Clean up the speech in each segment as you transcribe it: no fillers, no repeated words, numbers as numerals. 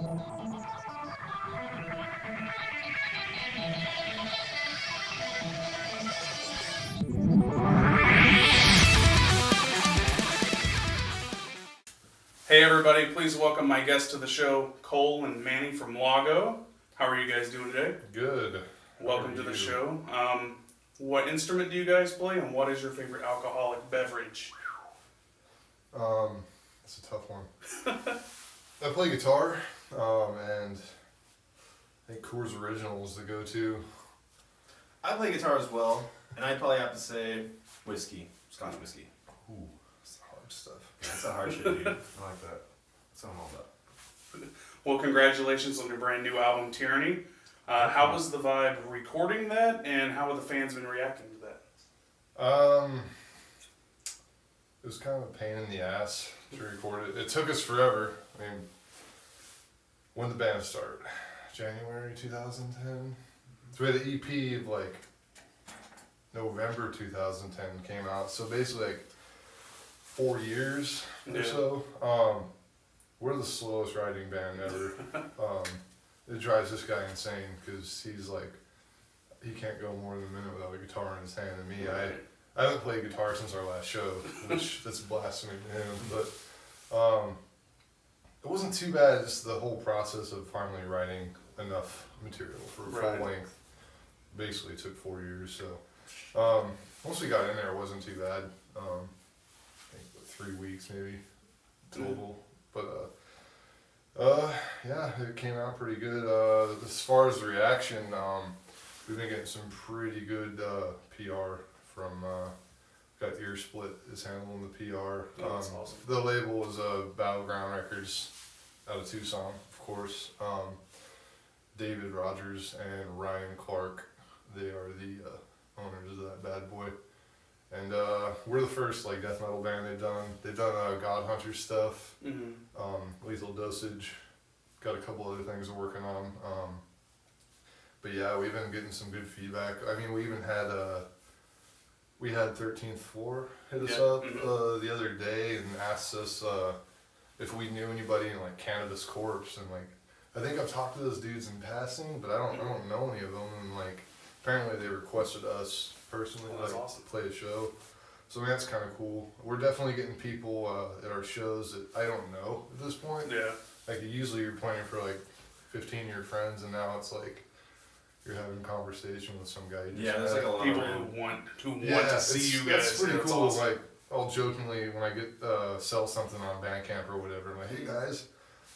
Hey everybody, please welcome my guests to the show, Cole and Manny from Lago. How are you guys doing today? Good. Welcome to the show. What instrument do you guys play, and what is your favorite alcoholic beverage? That's a tough one. I play guitar, and I think Coors Original is the go-to. I play guitar as well, and I'd probably have to say whiskey, Scotch whiskey. Ooh, that's the hard stuff. That's a hard shit, dude. I like that. That's what I'm all about. Well, congratulations on your brand new album, Tyranny. How was the vibe recording that, and how have the fans been reacting to that? It was kind of a pain in the ass to record it. It took us forever. I mean, when did the band start? January 2010? So we had an EP of like November 2010 came out. So basically like 4 years or so. We're the slowest writing band ever. It drives this guy insane because he's like, he can't go more than a minute without a guitar in his hand. And me, Right. I haven't played guitar since our last show, which that's blasphemy to him. But it wasn't too bad. Just the whole process of finally writing enough material for Right. full length basically took 4 years. So once we got in there, it wasn't too bad. I think 3 weeks maybe total. But yeah, it came out pretty good. As far as the reaction, we've been getting some pretty good PR from got Ear Split is handling the PR. Oh, that's awesome. The label is Battleground Records out of Tucson, of course. David Rogers and Ryan Clark, they are the owners of that bad boy. And we're the first like death metal band they've done. They've done God Hunter stuff, Lethal Dosage, got a couple other things they're working on. But yeah, we've been getting some good feedback. I mean, we even had we had 13th Floor hit us up the other day and asked us if we knew anybody in like Cannabis Corpse, and like I think I've talked to those dudes in passing, but I don't know any of them. And like apparently they requested us personally Awesome. to play a show. So I mean, that's kind of cool. We're definitely getting people at our shows that I don't know at this point. Yeah. Like usually you're playing for like 15-year friends, and now it's like you're having a conversation with some guy. Yeah, there's like a lot People of who want to see you guys. That's pretty That's cool. awesome. Like I'll jokingly when I get sell something on Bandcamp or whatever, I'm like, hey guys,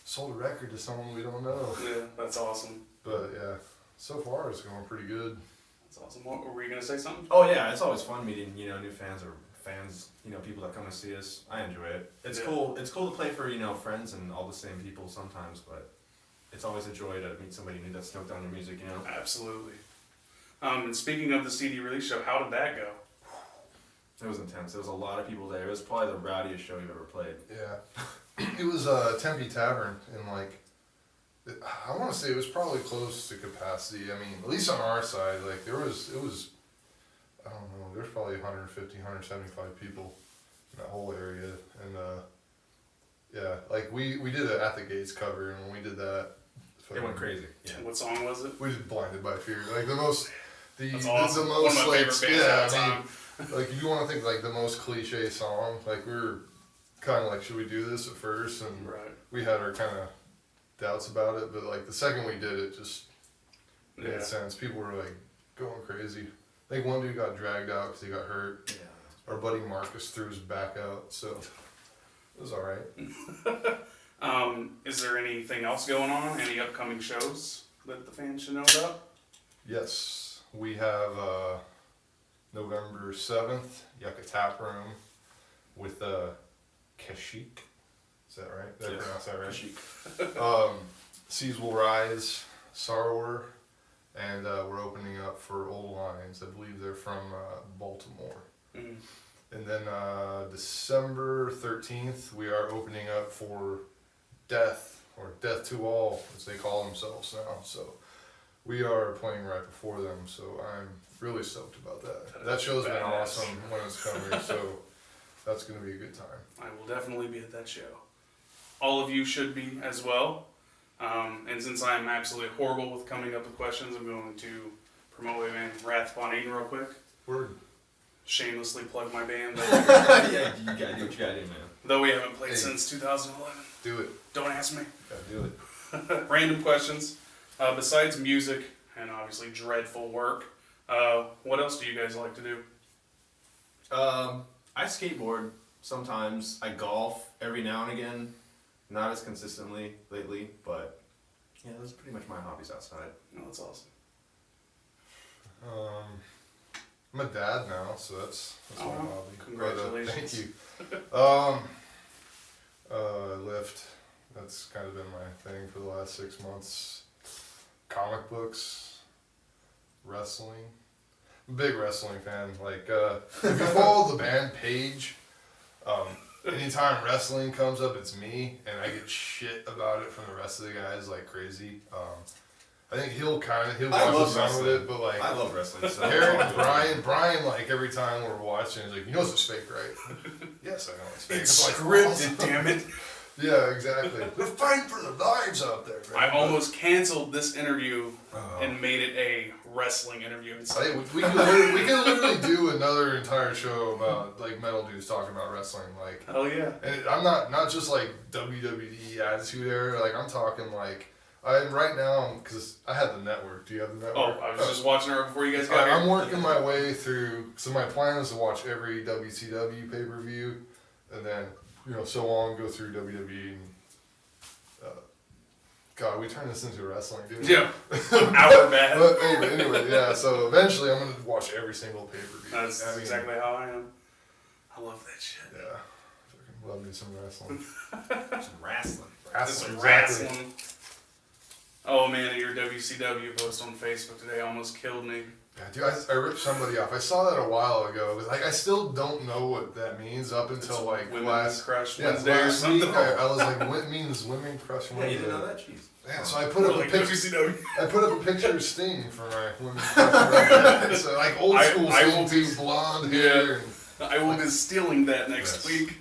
sold a record to someone we don't know. Yeah, that's awesome. But yeah, so far it's going pretty good. That's awesome. What, were you gonna say something? Oh yeah, it's always fun meeting new fans or fans, people that come to see us. I enjoy it. It's cool. It's cool to play for friends and all the same people sometimes, but it's always a joy to meet somebody new that's stoked on your music. Absolutely. And speaking of the CD release show, how did that go? It was intense. There was a lot of people there. It was probably the rowdiest show you've ever played. Yeah, it was Tempe Tavern, and like I want to say it was probably close to capacity. I mean, at least on our side, like it was I don't know, there's probably 150, 175 people in that whole area, and yeah, like we did an At the Gates cover, and when we did that, It went crazy. Yeah. What song was it? we did Blinded by Fear, like the most That's awesome. the One most of my like favorite bands yeah, of all I time. mean, like if you want to think like the most cliche song, like we were kind of like, should we do this at first, and Right. we had our kind of doubts about it, but like the second we did it, just made Yeah. sense. People were like going crazy. I think one dude got dragged out because he got hurt. Yeah. Our buddy Marcus threw his back out, so it was all right. Is there anything else going on? Any upcoming shows that the fans should know about? Yes, we have November 7th, Yucca Tap Room with Kashik. Is that right? Did I pronounce that right? Seas Will Rise, Sorrower, and we're opening up for Old Lines. I believe they're from Baltimore. Mm-hmm. And then December 13th, we are opening up for Death, or Death to All, as they call themselves now. So we are playing right before them, so I'm really stoked about that. That show's been Badass. awesome when it's coming, so that's going to be a good time. I will definitely be at that show. All of you should be as well. And since I'm absolutely horrible with coming up with questions, I'm going to promote a band, Wrath Upon Eden, real quick. Word. Shamelessly plug my band. Yeah, you gotta do what you gotta do, man. Though we haven't played since 2011. Do it. Don't ask me. Gotta do it. Random questions. Besides music and obviously dreadful work, what else do you guys like to do? I skateboard sometimes. I golf every now and again. Not as consistently lately, but yeah, those are pretty much my hobbies outside. Oh, that's awesome. I'm a dad now, so that's my hobby. Congratulations. Thank you. Lift. That's kind of been my thing for the last 6 months. Comic books, wrestling. I'm a big wrestling fan. Like, if you follow the band page, anytime wrestling comes up, it's me, and I get shit about it from the rest of the guys like crazy. I think he'll watch some of it, but like I love wrestling. So Brian, like every time we're watching, he's like, "You know it's fake, right?" Yes, I know it's fake. It's like, scripted, damn it. Yeah, exactly. They're fighting for their lives out there, man. I almost canceled this interview and made it a wrestling interview instead. We could literally do another entire show about like metal dudes talking about wrestling, like. Hell yeah. And I'm not just like WWE Attitude Era. Like I'm talking like. Right now, because I had the network. Do you have the network? Oh, I was just watching it before you guys got here. I'm working my way through. So my plan is to watch every WCW pay-per-view, and then so on, go through WWE. And, God, we turned this into wrestling, dude. Yeah, hour bad. But anyway, yeah. So eventually, I'm gonna watch every single pay-per-view. That's exactly how I am. I love that shit. Yeah, fucking love me some wrestling. some wrestling. Some wrestling. Oh man, your WCW post on Facebook today almost killed me. Yeah, dude, I ripped somebody off. I saw that a while ago. Like, I still don't know what that means up until like Women's Crush Wednesday or something. Week, I was like, what means Women Crush Wednesday? Yeah, you didn't know that? Jeez. Yeah, so I put up a picture. WCW. I put up a picture of Sting for my Women's Crush Wednesday. So like old school Sting, too, blonde hair. And I will be stealing that next week.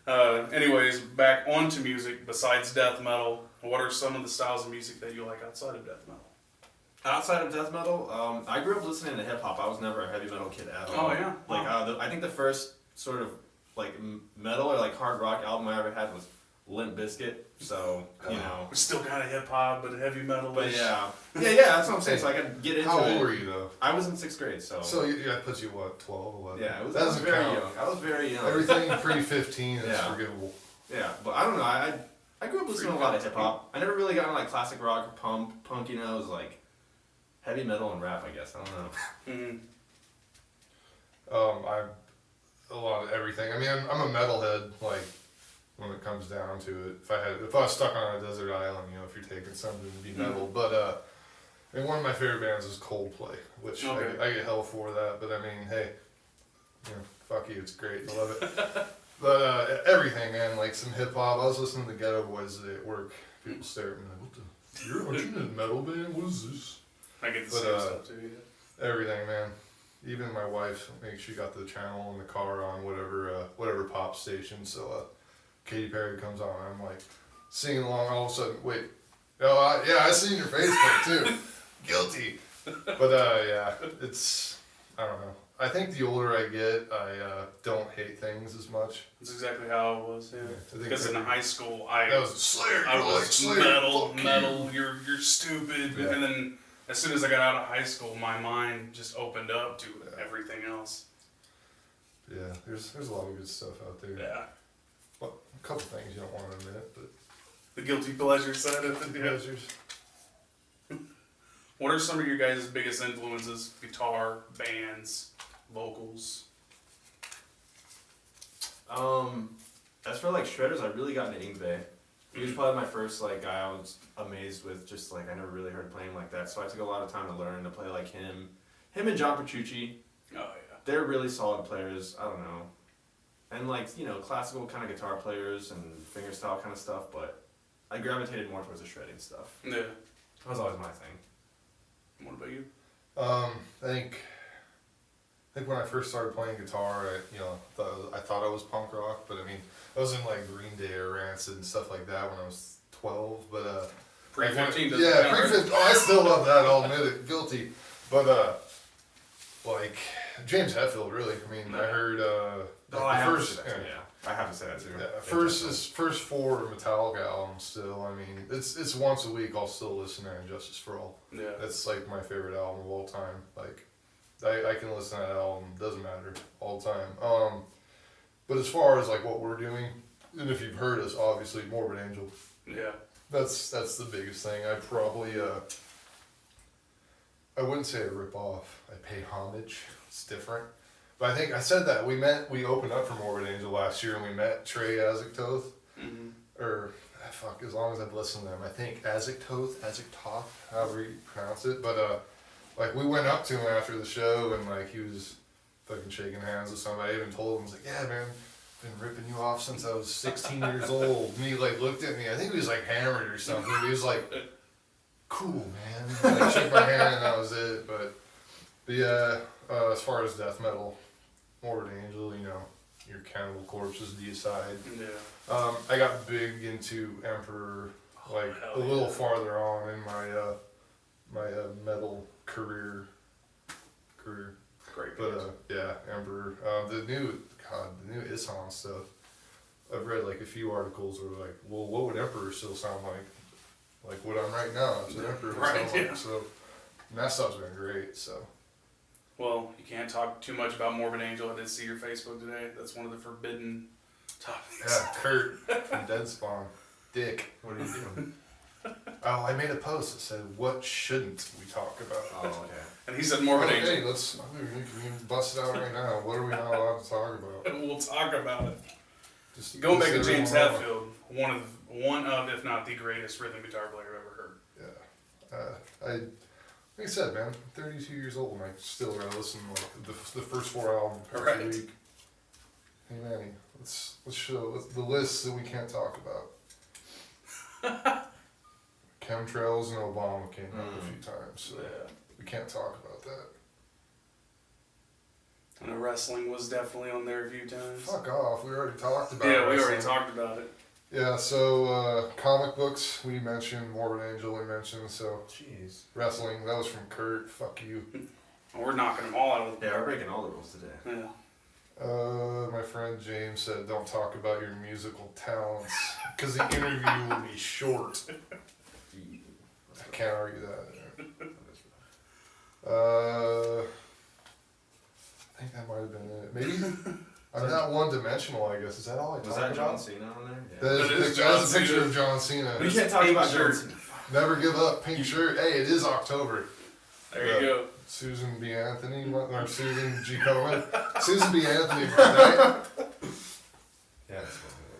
Anyways, back onto music. Besides death metal, what are some of the styles of music that you like outside of death metal? Outside of death metal, I grew up listening to hip hop. I was never a heavy metal kid at all. Oh yeah. Like I think the first sort of like metal or like hard rock album I ever had was Limp Bizkit. So we're still kind of hip hop, but heavy metal. But yeah, that's what I'm saying. So I could get into it. How old were you though? I was in 6th grade. So that puts you what, 12, 11? Yeah, I was very young. I was very young. Everything pre-15 is forgivable. Yeah, but I don't know. I grew up listening to a lot of hip hop. I never really got into like classic rock or punk. It was like heavy metal and rap, I guess. I don't know. I'm a lot of everything. I mean, I'm a metalhead. Like when it comes down to it, if I was stuck on a desert island, if you're taking something to be metal. But and one of my favorite bands is Coldplay, which I get hell for that. But I mean, hey, fuck you, it's great. I love it. But everything, man, like some hip hop. I was listening to Ghetto Boys today at work. People stare at me like, aren't you in a metal band? What is this? I get the same stuff too. Yeah. Everything, man. Even my wife, she got the channel in the car on whatever pop station. So Katy Perry comes on. I'm like singing along. All of a sudden, wait. Oh, I seen your Facebook too. Guilty. But it's I don't know. I think the older I get, I don't hate things as much. That's exactly how it was. Yeah. Because in high school, I was Slayer. I was like Slayer. Metal. You're stupid. Yeah. And then as soon as I got out of high school, my mind just opened up to everything else. Yeah, there's a lot of good stuff out there. Yeah. Well, a couple things you don't want to admit, but the guilty pleasure side of it. Pleasures. What are some of your guys' biggest influences? Guitar, bands, vocals? As for like shredders, I really got into Yngwie. He was probably my first guy I was amazed with. Just I never really heard playing like that, so I took a lot of time to learn to play like him. Him and John Petrucci. Oh yeah. They're really solid players. I don't know, and classical kind of guitar players and fingerstyle kind of stuff. But I gravitated more towards the shredding stuff. Yeah. That was always my thing. What about you? I think when I first started playing guitar, I thought I was punk rock, but I mean, I was in like Green Day or Rancid and stuff like that when I was 12, but Pre-15 doesn't yeah, count, right? pre-15. Oh, I still love that. I'll admit it, guilty. But like James Hetfield, really. I mean, I heard I have first. to say that too, yeah. I have to say that too. Yeah, first 4 Metallica albums. Still, I mean, it's once a week. I'll still listen to Injustice for All. Yeah. That's like my favorite album of all time. Like, I can listen to that album. Doesn't matter all the time. But as far as like what we're doing, and if you've heard us, obviously Morbid Angel. Yeah. That's the biggest thing. I probably I wouldn't say I rip off. I pay homage. It's different. But I think I said that we opened up for Morbid Angel last year and we met Trey Aziktoth. Mm-hmm. Or fuck, as long as I've listened to them, I think Aziktoth, however you pronounce it. But like we went up to him after the show and like he was fucking shaking hands with somebody. I even told him, I was like, yeah, man, been ripping you off since I was 16 years old. And he like looked at me. I think he was like hammered or something. He was like, cool, man. Like shook my hand and that was it. But yeah, as far as death metal, Morbid Angel, you know, your Cannibal Corpse's Deicide. Yeah. I got big into Emperor like a little farther on in my metal career. Great. But yeah, Emperor. The new Ishan stuff. I've read like a few articles where like, well, what would Emperor still sound like? Like what I'm right now. That's what Emperor would Right, sound yeah. like. So and that stuff's been great. So Well, you can't talk too much about Morbid Angel. I did see your Facebook today. That's one of the forbidden topics. yeah, Kurt from Deadspawn, Dick. What are you doing? Oh, I made a post that said, "What shouldn't we talk about?" Oh, okay. And he said Morbid Hey, Angel. we can bust it out right now. What are we not allowed to talk about? We'll talk about it. Just Going back to just James everyone Hetfield, one of, if not the greatest rhythm guitar player I've ever heard. Yeah. Like I said, man, I'm 32 years old and I still gotta listen to like the first 4 albums Right. every week. Hey Manny, let's show the lists that we can't talk about. Chemtrails and Obama came up a few times, so Yeah. we can't talk about that. I know wrestling was definitely on there a few times. Fuck off, we already talked about Yeah, we already wrestling. talked about it. Yeah, so comic books, we mentioned, Morbid Angel we mentioned, so Jeez. wrestling, that was from Kurt, fuck you. We're knocking them all out of the Yeah, we're breaking all the rules today. Yeah. My friend James said, don't talk about your musical talents, because the interview will be short. I can't argue that. I think that might have been it. Maybe I'm not one-dimensional, I guess. Is that all I talk Was about? that John Cena on there? Yeah. That That is is, John that's a picture Cena. of John Cena. We can't talk Pink about shirt. John Cena. Never give up, pink shirt. Hey, it is October. There Yeah. you go. Susan B. Anthony, or Susan G. Cohen. Susan B. Anthony, right? Yeah, that's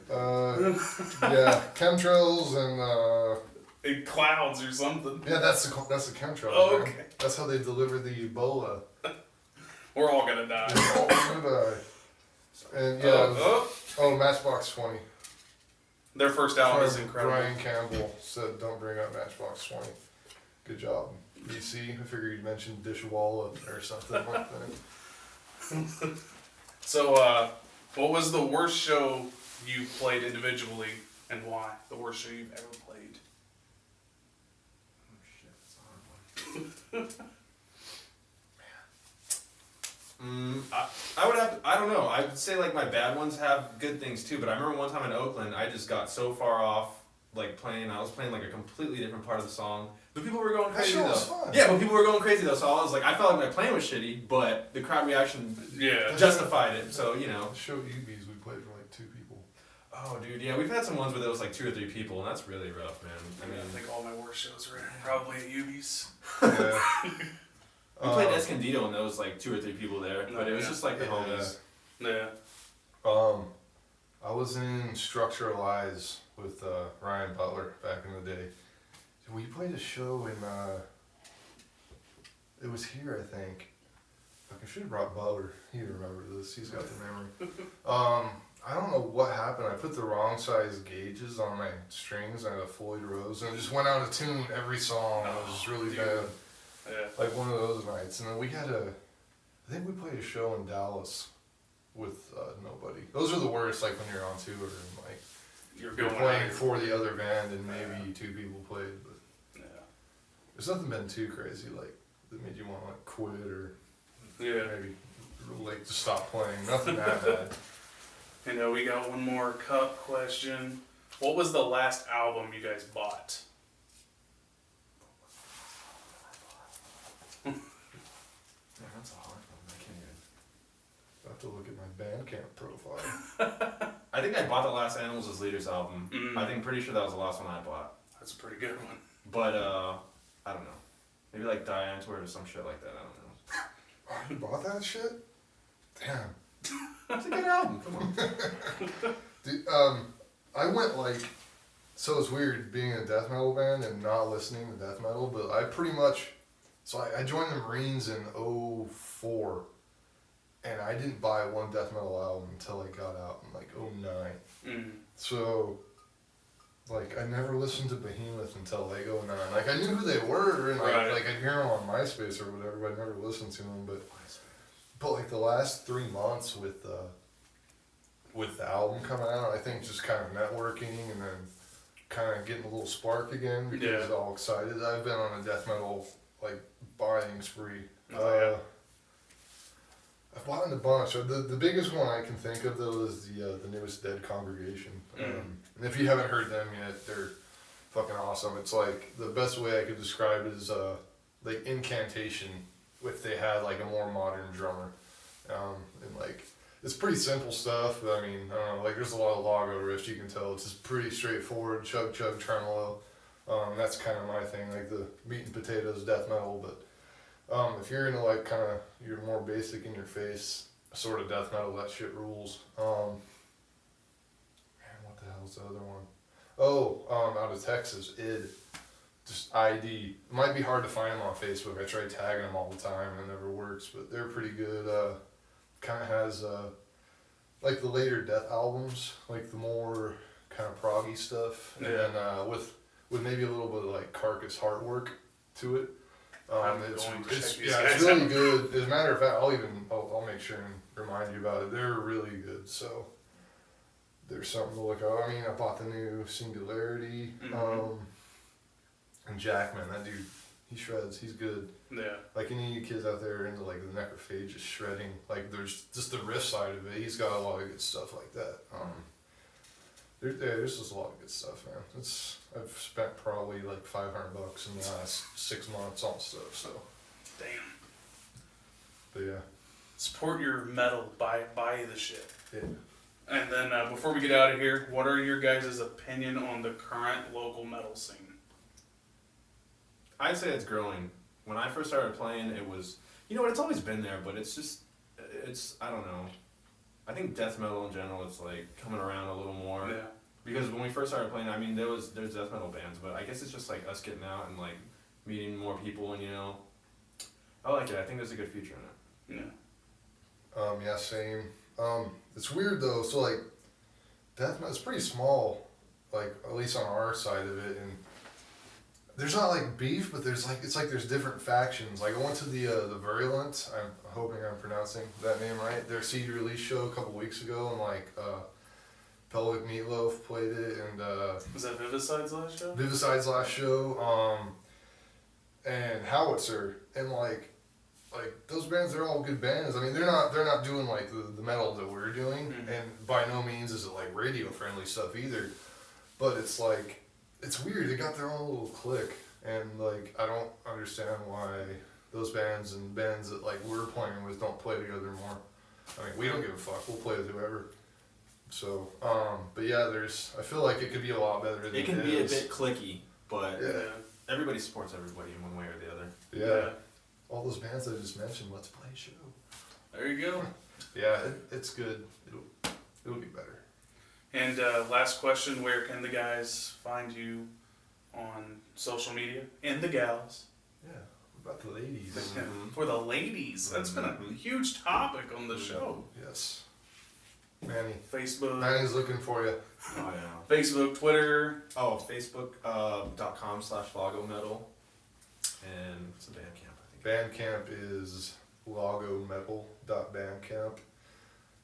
what Yeah, chemtrails and In clouds or something. yeah, that's the chemtrail. Oh, man. okay. That's how they deliver the Ebola. We're all gonna die. They're all gonna die. And yeah, oh, Matchbox 20. Their first album is Brian- incredible. Brian Campbell said, "Don't bring up Matchbox 20." Good job, BC. I figured you'd mention Dishwalla or something like that. So, what was the worst show you played individually and why? The worst show you've ever played? Oh shit, that's a hard one. I would have. I don't know. I would say like my bad ones have good things too. But I remember one time in Oakland, I just got so far off, like playing. I was playing like a completely different part of the song. But people were going That crazy show though. was fun. Yeah, but people were going crazy though. So I was like, I felt like my playing was shitty, but the crowd reaction Yeah. justified it. So you know. The show UBs, we played for like 2 people. Oh, dude, yeah, we've had some ones where there was like 2 or 3 people, and that's really rough, man. I mean, I think all my worst shows were probably at Ubi's. Yeah. we played Escondido, and there was like 2 or 3 people there, but it was Yeah. just like the Yeah. homies. Yeah. I was in Structural Lies with Ryan Butler back in the day. We played a show in, it was here, I think. Fuck, I should have brought Butler. He'd remember this. He's got the memory. I don't know what happened. I put the wrong size gauges on my strings. I had a Floyd Rose, and it just went out of tune every song. It was really dude. bad. Yeah. Like one of those nights. And then we had I think we played a show in Dallas with nobody. Those are the worst, like when you're on tour and like you're you're going playing out. for the other band and maybe 2 people played, but Yeah. there's nothing been too crazy like that made you want to like quit or Yeah. maybe like to stop playing. Nothing that bad. And we got one more cup question. What was the last album you guys bought? Yeah, that's a hard one. I can't even. I have to look at my Bandcamp profile. I think I bought the last Animals as Leaders album. Mm. I think pretty sure that was the last one I bought. That's a pretty good one. But I don't know. Maybe like Die Antwoord or some shit like that. I don't know. Oh, you bought that shit? Damn. It's a good album. Come on. Dude, I went like, so it's weird being in a death metal band and not listening to death metal, but I pretty much, so I joined the Marines in 04, and I didn't buy one death metal album until I got out in like 09. Mm. So, like, I never listened to Behemoth until like 09. Like, I knew who they were, and Right. like I'd hear them on MySpace or whatever, but I never listened to them. But like the last 3 months with the album coming out, I think just kind of networking and then kind of getting a little spark again because Yeah. all excited. I've been on a death metal like buying spree. Oh, yeah. I've bought a bunch. The biggest one I can think of though is the newest Dead Congregation. And if you haven't heard them yet, they're fucking awesome. It's like the best way I could describe it is like Incantation if they had like a more modern drummer. And like it's pretty simple stuff, but I mean, I don't know, like there's a lot of Lago riffs, you can tell. It's just pretty straightforward, chug chug tremolo. That's kind of my thing, like the meat and potatoes death metal, but if you're into like kind of you're more basic in your face sort of death metal, that shit rules. Man, what the hell's the other one? Oh, out of Texas, just ID. It might be hard to find them on Facebook. I try tagging them all the time and it never works, but they're pretty good. Kind of has like the later death albums, like the more kind of proggy stuff, and Yeah. then with maybe a little bit of like Carcass heart work to it. I'm going to check these it's guys really out. good. As a matter of fact, I'll make sure and remind you about it. They're really good. So there's something to look at. I mean, I bought the new Singularity. Mhm. And Jackman, that dude, he shreds. He's good. Yeah. Like any of you kids out there into like the necrophage shredding, like there's just the riff side of it. He's got a lot of good stuff like that. There's just a lot of good stuff, man. I've spent probably like $500 in the last 6 months on stuff. So, Damn. but yeah. Support your metal. Buy the shit. Yeah. And then before we get out of here, what are your guys' opinion on the current local metal scene? I'd say it's growing. When I first started playing, it was, you know what, it's always been there, but it's I don't know. I think death metal in general, it's like coming around a little more. Yeah. Because when we first started playing, I mean, there's death metal bands, but I guess it's just like us getting out and like meeting more people, and I like it. I think there's a good future in it. Yeah. Yeah, same. It's weird though. So like, death metal, it's pretty small, like at least on our side of it, and there's not like beef, but there's like there's different factions. Like I went to the Virulent. I'm hoping I'm pronouncing that name right. Their CD release show a couple weeks ago, and like Pelvic Meatloaf played it, and Was that Vivicide's last show? Vivicide's last show, and Howitzer, and like those bands, they're all good bands. I mean, they're not doing like the metal that we're doing, Mhm. and by no means is it like radio friendly stuff either. But it's like it's weird. They got their own little clique, and like I don't understand why those bands and bands that like we're playing with don't play together more. I mean, we don't give a fuck. We'll play with whoever. So, but yeah, I feel like it could be a lot better than It can be a is. bit clicky, but Yeah. everybody supports everybody in one way or the other. Yeah. All those bands I just mentioned, let's play a show. There you go. Yeah, it's good. It'll be better. And last question, where can the guys find you on social media? And the gals. Yeah, what about the ladies? Mhm. For the ladies. That's been a huge topic on the show. Yes. Manny. Facebook, Manny's looking for you. Oh yeah. Facebook, Twitter. Oh, Facebook.com/Lago Metal, and it's a Bandcamp, I think. Bandcamp is lagometal.bandcamp.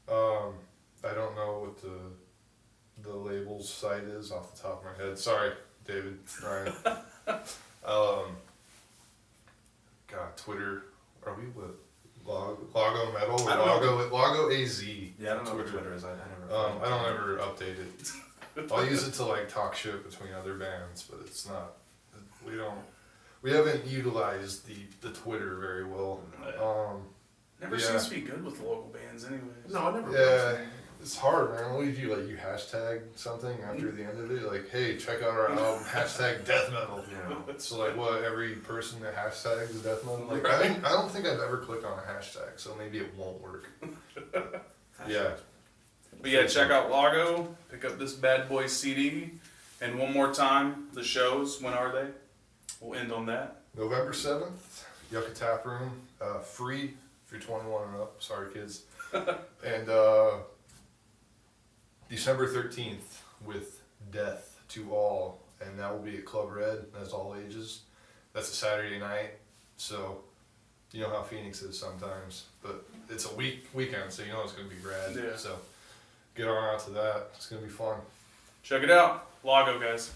I don't know what the the label's site is off the top of my head. Sorry, David, Ryan. God, Twitter. Are we with Lago Metal or I don't know. Lago AZ? Yeah, I don't know what Twitter is. I never. I don't ever update it. I'll use it to like talk shit between other bands, but it's not. We haven't utilized the Twitter very well. Never yeah. seems to be good with the local bands, anyways. No, I never. Yeah, it's hard, man. What do you do? Like, you hashtag something after the end of it? Like, hey, check out our album, hashtag death metal. Yeah. So, like, what, every person that hashtags death metal? Like, Right. I don't think I've ever clicked on a hashtag, so maybe it won't work. Yeah. But yeah, check out Lago, pick up this bad boy CD, and one more time, the shows, when are they? We'll end on that. November 7th, Yucca Tap Room, free if you're 21 and up. Sorry, kids. And December 13th with Death to All, and that will be at Club Red. That's all ages. That's a Saturday night, so you know how Phoenix is sometimes, but it's a weekend, so you know it's going to be rad. Yeah. So get on out to that. It's going to be fun. Check it out. Lago, guys.